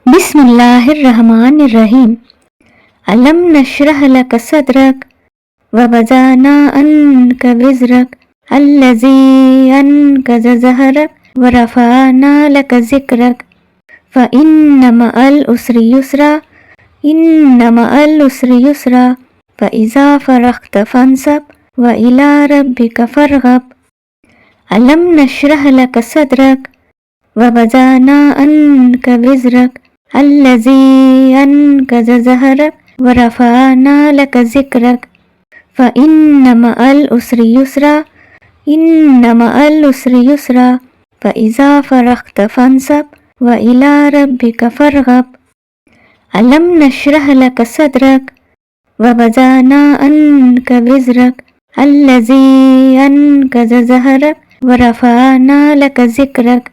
बिस्मिल्लाहिर्रहमानिर्रहीम। अलम नशरह लक सदरक व वज़अना अन्क विज़रक अल्लज़ी अनक़ज़ ज़हरक व रफ़अना लक ज़िक्रक फ़इन्न मअल उसरि युस्रा इन्न मअल उसरि युस्रा फ़इज़ा फ़रग़त फ़ंसब व इला रब्बिक फ़रग़ब। अलम नशरह लक सदरक व वज़अना अन्क विज़रक अल्लज़ी अनक़ज़ ज़हरक व रफ़अना लक ज़िक्रक फ़इन्न मअल उसरि युस्रा इन्न मअल उसरि युस्रा फ़इज़ा फ़रग़त फ़ंसब व इला रब्बिक फ़रग़ब। अलम नशरह लक सदरक व वज़अना अन्क विज़रक अल्लज़ी अनक़ज़ ज़हरक व रफ़अना लक ज़िक्रक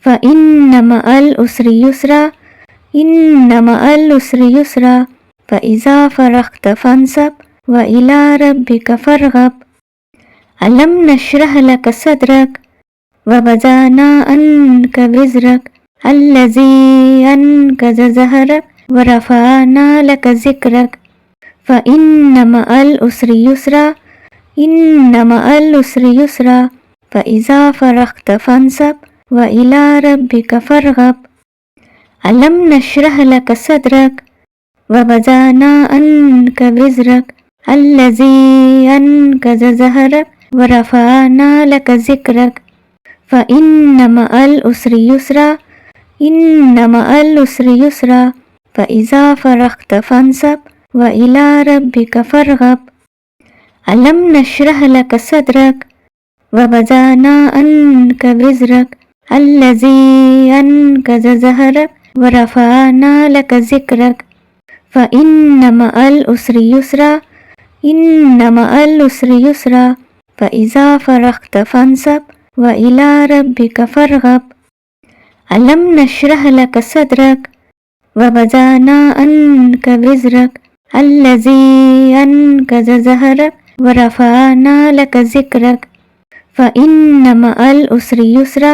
फ़इन्न मअल उसरि युस्रा इन्न मअल उसरि युस्रा फ़इज़ा फ़रग़त फ़ंसब व इला रब्बिक फ़रग़ब। अलम नशरह लक सदरक व वज़अना अन्क विज़रक अल्लज़ी अनक़ज़ ज़हरक व रफ़अना लक ज़िक्रक फ़इन्न मअल उसरि युस्रा इन्न मअल उसरि युस्रा फ़इज़ा फ़रग़त फ़ंसब व इला रब्बिक फ़रग़ब। अलम नशरह लक सदरक व वज़अना अन्क विज़रक अल्लज़ी अनक़ज़ ज़हरक व रफ़अना लक ज़िक्रक फ़इन्न मअल उसरि युस्रा इन्न मअल उसरि युस्रा फ़इज़ा फ़रग़त फ़ंसब व इला रब्बिक फ़रग़ब। अलम नशरह लक सदरक व वज़अना अन्क विज़रक अल्लज़ी अनक़ज़ ज़हरक व रफ़अना लक ज़िक्रक फ़इन्न मअल उसरि युस्रा इन्न मअल उसरि युस्रा फ़इज़ा फ़रग़त फ़ंसब व इला रब्बिक फ़रग़ब। अलम नशरह लक सदरक व वज़अना अन्क विज़रक अल्लज़ी अनक़ज़ ज़हरक व रफ़अना लक ज़िक्रक फ़इन्न मअल उसरि युस्रा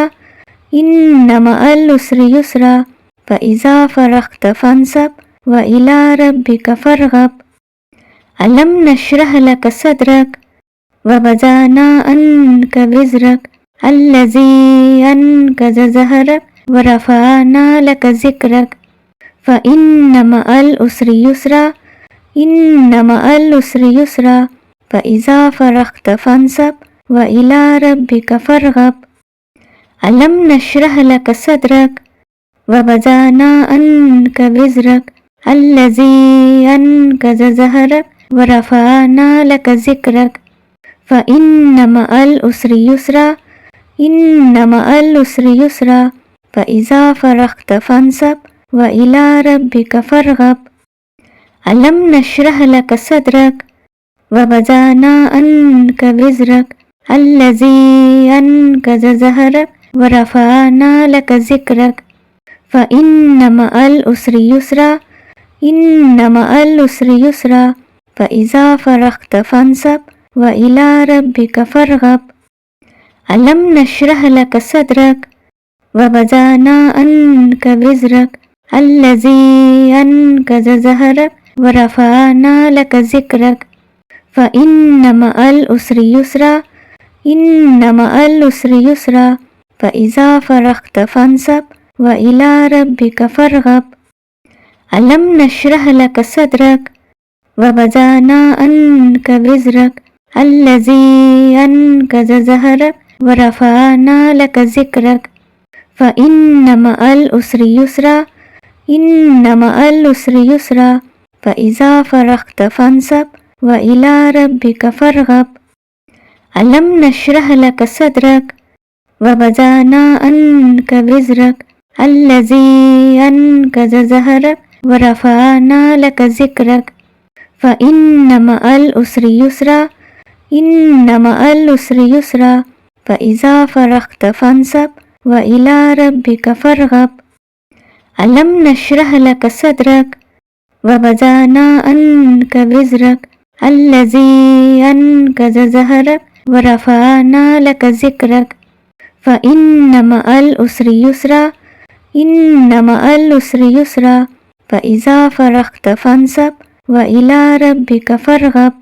इन्न मअल उसरि युस्रा फ़इज़ा फ़रग़त फ़ंसब व इला रब्बिक फ़रग़ब। अलम नशरह लक सदरक व वज़अना अन्क विज़रक अल्लज़ी अनक़ज़ ज़हरक व रफ़अना लक ज़िक्रक फ़इन्न मअल उसरि युस्रा इन्न मअल उसरि युस्रा फ़इज़ा फ़रग़त फ़ंसब व इला रब्बिक फ़रग़ब। अलम नशरह लक सदरक व वज़अना अन्क विज़रक अल्लज़ी अनक़ज़ ज़हरक व रफ़अना लक ज़िक्रक फ़इन्न मअल उसरि युस्रा इन्न मअल उसरि युस्रा फ़इज़ा फ़रग़त फ़ंसब व इला रब्बिक फ़रग़ब। अलम नशरह लक सदरक व वज़अना अन्क विज़रक अल्लज़ी अनक़ज़ ज़हरक व रफ़अना लक ज़िक्रक फ़इन्न मअल उसरि युस्रा इन्न मअल उसरि युस्रा फ़इज़ा फ़रग़त फ़ंसब व इला रब्बिक फ़रग़ब। अलम नशरह लक सदरक व वज़अना अन्क विज़रक अल्लज़ी अनक़ज़ ज़हरक व रफ़अना लक ज़िक्रक फ़इन्न मअल उसरि युस्रा इन्न मअल उसरि युस्रा फ़इज़ा फ़रग़त फ़ंसब व इला रब्बिक फ़रग़ब। अलम नशरह लक सदरक व वज़अना अन्क विज़रक अल्लज़ी अनक़ज़ ज़हरक व रफ़अना लक ज़िक्रक फ़इन्न मअल उसरि युस्रा इन्न मअल उसरि युस्रा फ़इज़ा फ़रग़त फ़ंसब व इला रब्बिक फ़रग़ब। अलम नशरह लक सदरक व वज़अना अन्क विज़रक अल्लज़ी अनक़ज़ ज़हरक व रफ़अना लक ज़िक्रक फ़इन्न मअल उसरि युस्रा इन्न मअल उसरि युस्रा फ़इज़ा फ़रग़त फ़ंसब व इला रब्बिक फ़रग़ब। अलम नशरह लक सदरक व वज़अना अन्क विज़रक अल्लज़ी अनक़ज़ ज़हरक व रफ़अना लक ज़िक्रक फ़इन्न मअल उसरि युस्रा इन्न मअल उसरि युस्रा फइज़ा फ़रग़्त फ़ंसब व इला रब्बिक फ़रग़ब।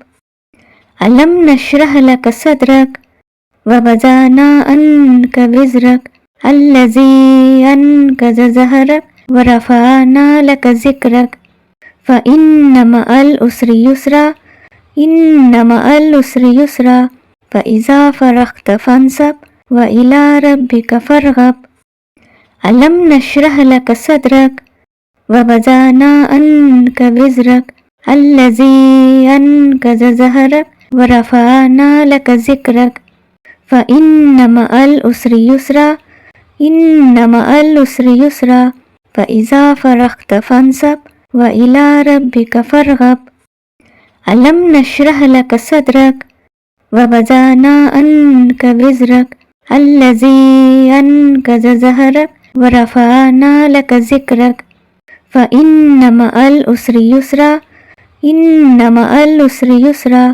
अलम नशरह लक सदरक व वज़अना अन्क विज़रक अल्लज़ी अनक़ज़ ज़हरक व रफ़अना लक ज़िक्रक फ़इन्न मअल उसरि युस्रा इन्न मअल उसरि युस्रा फइज़ा फ़रग़्त फ़ंसब व इला रब्बिक फ़रग़ब। अलम नशरह लक सदरक व वज़अना अन्क विज़रक अल्लज़ी अनक़ज़ ज़हरक व रफ़अना लक ज़िक्रक फ़इन्न मअल उसरि युस्रा इन्न मअल उसरि युस्रा फइज़ा फ़रग़्त फ़ंसब व इला रब्बिक फ़रग़ब। अलम नशरह लक सदरक व वज़अना अन्क विज़रक अल्लज़ी अनक़ज़ ज़हरक व रफ़अना लक ज़िक्रक फ़इन्न मअल उसरि युस्रा इन्न मअल उसरि युस्रा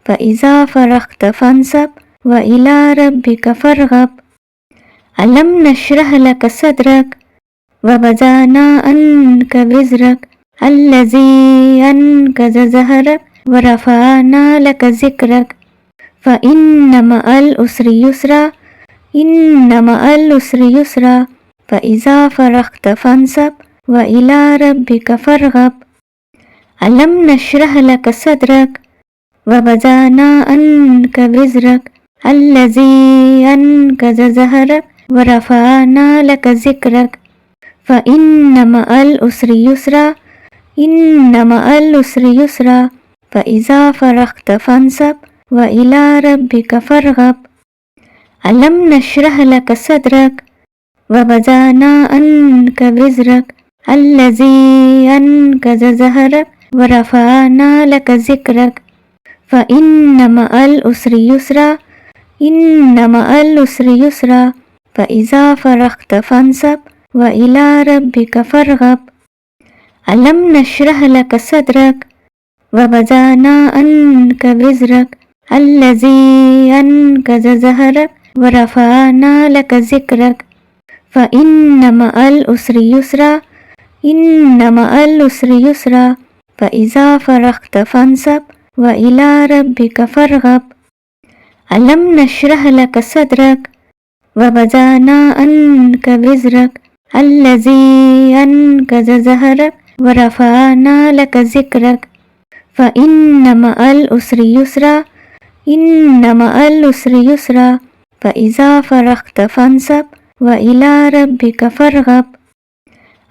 फइज़ा फ़रग़्त फ़ंसब व इला रब्बिक फ़रग़ब। अलम नशरह लक सदरक व वज़अना अन्क विज़रक अल्लज़ी अनक़ज़ ज़हरक व रफ़अना लक ज़िक्रक फ़इन्न मअल उसरि युस्रा इन्न मअल उसरि युस्रा फइज़ा फ़रग़्त फ़ंसब व इला रब्बिक फ़रग़ब। अलम नशरह लक सदरक व वज़अना अन्क विज़रक अल्लज़ी अनक़ज़ ज़हरक व रफ़अना लक ज़िक्रक फ़इन्न मअल उसरि युस्रा इन्न मअल उसरि युस्रा फइज़ा फ़रग़्त फ़ंसब व इला रब्बिक फ़रग़ब। अलम नशरह लक सदरक व वज़अना अन्क विज़रक अल्लज़ी अनक़ज़ ज़हरक व रफ़अना लक ज़िक्रक फ़इन्न मअल उसरि युस्रा इन्न मअल उसरि युस्रा फइज़ा फ़रग़्त फ़ंसब व इला रब्बिक फ़रग़ब। अलम नशरह लक सदरक व वज़अना अन्क विज़रक अल्लज़ी अनक़ज़ ज़हरक व रफ़अना लक ज़िक्रक फ़इन्न मअल उसरि युस्रा इन्न मअल उसरि युस्रा फइज़ा फ़रग़्त फ़ंसब व इला रब्बिक फ़रग़ब। अलम नशरह लक सदरक व वज़अना अन्क विज़रक अल्लज़ी अनक़ज़ ज़हरक व रफ़अना लक ज़िक्रक फ़इन्न मअल उसरि युस्रा इन्न मअल उसरि युस्रा फइज़ा फ़रग़्त फ़ंसब व इला रब्बिक फ़रग़ब।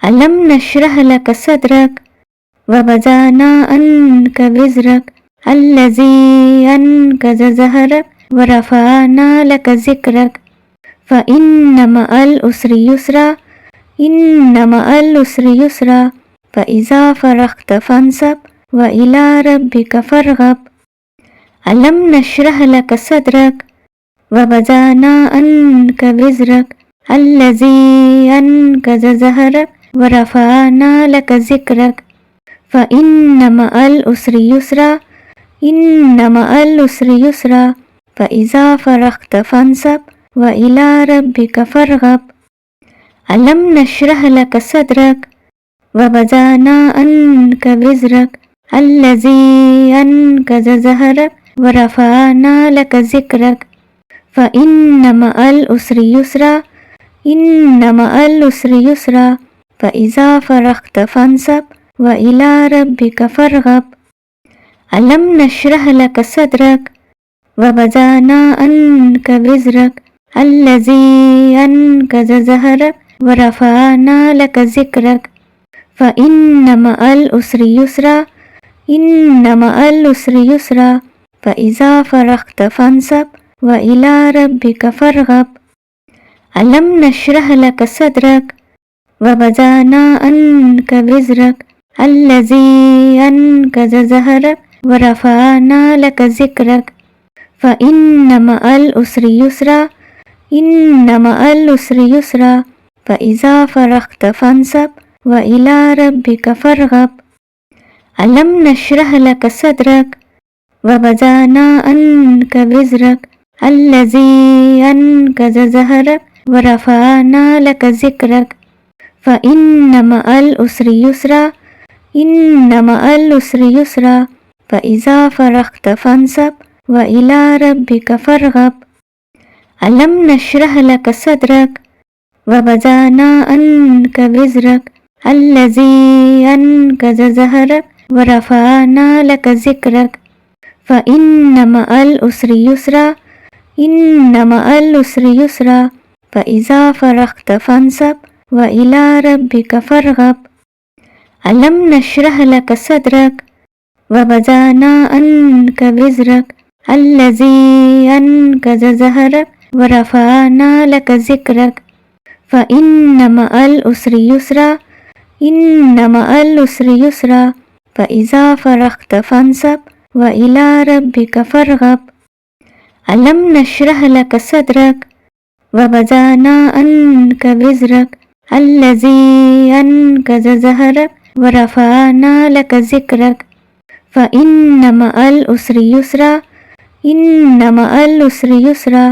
अलम नशरह लक सदरक व वज़अना अन्क विज़रक अल्लज़ी अनक़ज़ ज़हरक व रफ़अना लक ज़िक्रक फ़इन्न मअल उसरि युस्रा इन्न मअल उसरि युस्रा फइज़ा फ़रग़्त फ़ंसब व इला रब्बिक फ़रग़ब। अलम नशरह लक सदरक व वज़अना अन्क विज़रक अल्लज़ी अनक़ज़ ज़हरक व रफ़अना लक ज़िक्रक फ़इन्न मअल उसरि युस्रा इन्न मअल उसरि युस्रा फइज़ा फ़रग़्त फ़ंसब व इला रब्बिक फ़रग़ब। अलम नशरह लक सदरक व वज़अना अन्क विज़रक अल्लज़ी अनक़ज़ ज़हरक व रफ़अना लक ज़िक्रक फ़इन्न मअल उसरि युस्रा इन्न मअल उसरि युस्रा फइज़ा फ़रग़्त फ़ंसब व इला रब्बिक फ़रग़ब। अलम नशरह लक सदरक व वज़अना अन्क विज़रक अल्लज़ी अनक़ज़ ज़हरक व रफ़अना लक ज़िक्रक फ़इन्न मअल उसरि युस्रा इन्न मअल उसरि युस्रा फइज़ा फ़रग़्त फ़ंसब व इला रब्बिक फ़रग़ब। अलम नशरह लक सदरक व वज़अना अन्क विज़रक अल्लज़ी अनक़ज़ ज़हरक व रफ़अना लक ज़िक्रक फ़इन्न मअल उसरि युस्रा इन्न मअल उसरि युस्रा फइज़ा फ़रग़्त फ़ंसब व इला रब्बिक फ़रग़ब। अलम नशरह लक सदरक व वज़अना अन्क विज़रक अल्लज़ी अनक़ज़ ज़हरक व रफ़अना लक ज़िक्रक फ़इन्न मअल उसरि युस्रा इन्न मअल उसरि युस्रा फ़इज़ा फ़रग़्त फ़ंसब व इला रब्बिक फ़रग़ब। अलम नशरह लक सदरक व वज़अना अन्क विज़रक अल्लज़ी अनक़ज़ ज़हरक व रफ़अना लक ज़िक्रक फ़इन्न मअल उसरि युस्रा इन्न मअल उसरि युस्रा फ़इज़ा फ़रग़्त फ़ंसब व इला रब्बिक फ़रग़ब। अलम नशरह लक सदरक व वज़अना अन्क विज़रक अल्लज़ी अनक़ज़ ज़हरक व रफ़अना लक ज़िक्रक फ़इन्न मअल उसरि युस्रा इन्न मअल उसरि युस्रा फ़इज़ा फ़रग़्त फ़ंसब व इला रब्बिक फ़रग़ब। अलम नशरह लक सदरक व वज़अना अन्क विज़रक अल्लज़ी अनक़ज़ ज़हरक व रफ़अना लक ज़िक्रक फ़इन्न मअल उसरि युस्रा इन्न मअल उसरि युस्रा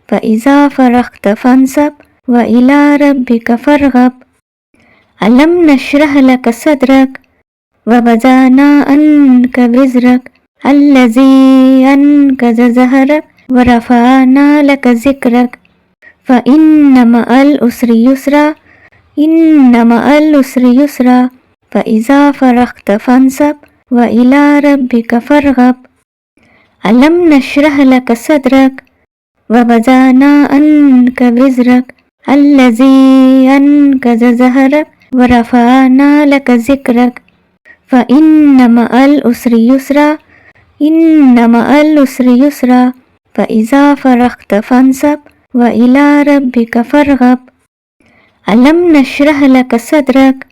फ़इज़ा फ़रग़्त फ़ंसब व इला रब्बिक फ़रग़ब। अलम नशरह लक सदरक व वज़अना अन्क विज़रक अल्लज़ी अनक़ज़ ज़हरक व रफ़अना लक ज़िक्रक फ़इन्न मअल उसरि युस्रा इन्न मअल उसरि युस्रा फ़इज़ा फ़रग़्त फ़ंसब व इला रब्बिक फ़रग़ब। अलम नशरह लक सदरक व वज़अना अन्क विज़रक अल्लज़ी अनक़ज़ ज़हरक व रफ़अना लक ज़िक्रक फ़इन्न मअल उसरि युस्रा इन्न मअल उसरि युस्रा फ़इज़ा फ़रग़्त फ़ंसब व इला रब्बिक फ़रग़ब। अलम नशरह लक सदरक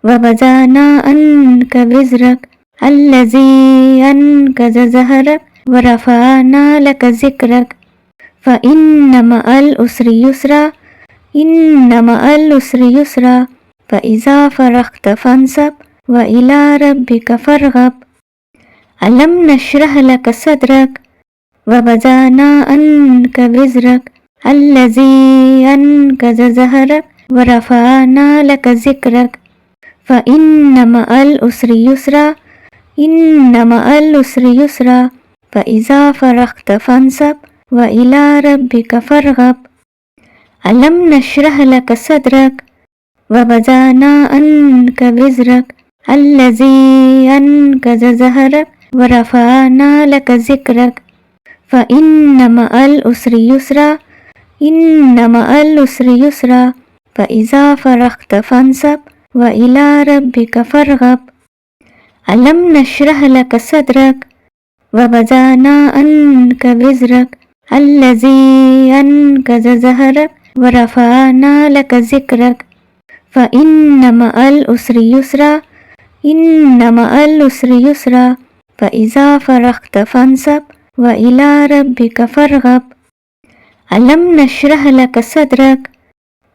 व वज़अना अन्क विज़रक अल्लज़ी अनक़ज़ ज़हरक व रफ़अना लक ज़िक्रक फ़इन्न मअल उसरि युस्रा इन्न मअल उसरि युस्रा फ़इज़ा फ़रग़्त फ़ंसब व इला रब्बिक फ़रग़ब। अलम नशरह लक सदरक व वज़अना अन्क विज़रक अल्लज़ी अनक़ज़ ज़हरक व रफ़अना लक ज़िक्रक फ़इन्न मअल उसरि युस्रा इन्न मअल उसरि युस्रा फ़इज़ा फ़रग़्त फ़ंसब व इला रब्बिक फ़रग़ब। अलम नशरह लक सदरक व वज़अना अन्क विज़रक अल्लज़ी अनक़ज़ ज़हरक व रफ़अना लक ज़िक्रक फ़इन्न मअल उसरि युस्रा इन्न मअल उसरि युस्रा फ़इज़ा फ़रग़्त फ़ंसब व इला रब्बिक फ़रग़ब। अलम नशरह लक सदरक व वज़अना अन्क विज़रक अल्लज़ी अनक़ज़ ज़हरक व रफ़अना लक ज़िक्रक फ़इन्न मअल उसरि युस्रा इन्न मअल उसरि युस्रा फ़इज़ा फ़रग़्त फ़ंसब व इला रब्बिक फ़रग़ब। अलम नशरह लक सदरक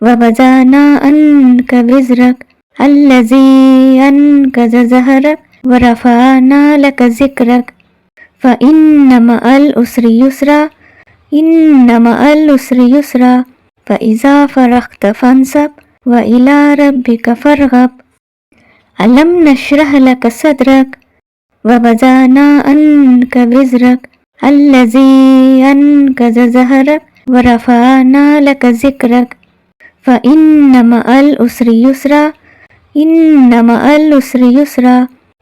व वज़अना अन्क विज़रक अल्लज़ी अनक़ज़ ज़हरक व रफ़अना लक ज़िक्रक फ़इन्न मअल उसरि युस्रा इन्न मअल उसरि युस्रा फ़इज़ा फ़रग़्त फ़ंसब व इला रब्बिक फ़रग़ब। अलम नशरह लक सदरक व वज़अना अन्क विज़रक अल्लज़ी अनक़ज़ ज़हरक व रफ़अना लक ज़िक्रक फ़इन्न मअल उसरि युस्रा इन्न मअल उसरि युस्रा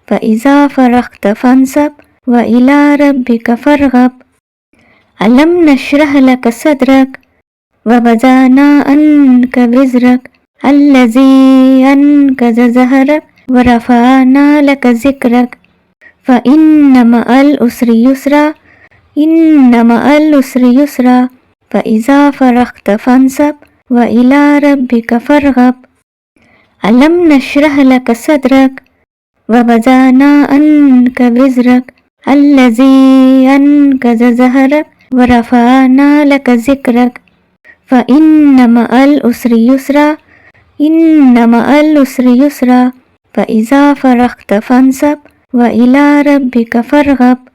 फ़इज़ा फ़रग़्त फ़ंसब व इला रब्बिक फ़रग़ब। अलम नशरह लक सदरक व वज़अना अन्क विज़रक अल्लज़ी अनक़ज़ ज़हरक व रफ़अना लक ज़िक्रक फ़इन्न मअल उसरि युस्रा इन्न मअल उसरि युस्रा फ़इज़ा फ़रग़्त फ़ंसब व इला रब्बिक फ़रग़ब। अलम नशरह लक सदरक व वज़अना अन्क विज़रक अल्लज़ी अनक़ज़ ज़हरक व रफ़अना लक ज़िक्रक फ़इन्न मअल उसरि युस्रा इन्न मअल उसरि युस्रा फ़इज़ा फ़रग़्त फ़ंसब व इला रब्बिक फ़रग़ब।